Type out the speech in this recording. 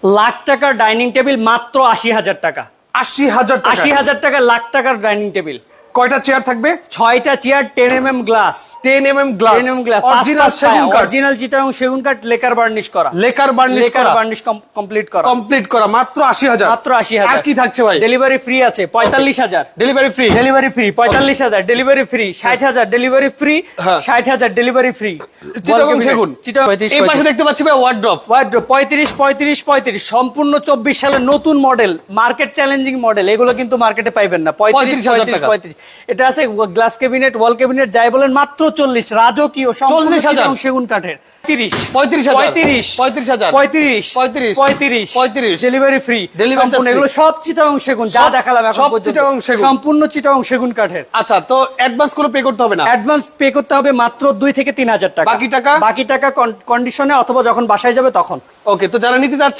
লাখ টাকার dining table মাত্র ৮০,০০০ টাকা। ৮০,০০০ টাকা। ৮০,০০০ টাকা লাখ টাকার ডাইনিং টেবিল। কয়টা চেয়ার থাকবে? ৬টা chair, 10mm glass. 10mm glass, 10mm glass, original সেগুন কাঠ, অরিজিনাল চিটাগং সেগুন কাঠ, লেকার বার্নিশ করা। লেকার বার্নিশ লেকার করা, বার্নিশ কমপ্লিট করা। কমপ্লিট করা, মাত্র ৮০,০০০। মাত্র ৮০,০০০। আর কি থাকছে ভাই? ডেলিভারি ফ্রি আছে ৪৫,০০০। Delivery free, delivery free ৪৫,০০০। Delivery free ৬০,০০০। Delivery free হ্যাঁ। ৬০,০০০। Delivery free. চিটাগং সেগুন। এই পাশে দেখতে পাচ্ছি ভাই ওয়ার্ড্রপ। ওয়ার্ড্রপ ৩৫ সম্পূর্ণ ২৪ সালের নতুন মডেল, মার্কেট চ্যালেঞ্জিং মডেল। এগুলো কিন্তু মার্কেটে পাইবেন না। ৩৫ এটা আছে গ্লাস ক্যাবিনেট, ওয়াল ক্যাবিনেট, যাই বলেন মাত্র ৪০। রাজকীয় সম্পূর্ণ ৪০,০০০। চিটাগং সেগুন কাঠের। ৩৫,০০০। Delivery free. এগুলো সব চিটাগং সেগুন, যা দেখালাম এখন পর্যন্ত সম্পূর্ণ চিটাগং সেগুন কাঠের। আচ্ছা, তো অ্যাডভান্স কোনো পে করতে হবে না? অ্যাডভান্স পে করতে হবে মাত্র ২ থেকে ৩,০০০ টাকা। বাকি টাকা কন্ডিশনে অথবা যখন বাসায় যাবে তখন। ওকে, তো যারা নিতে চাচ্ছে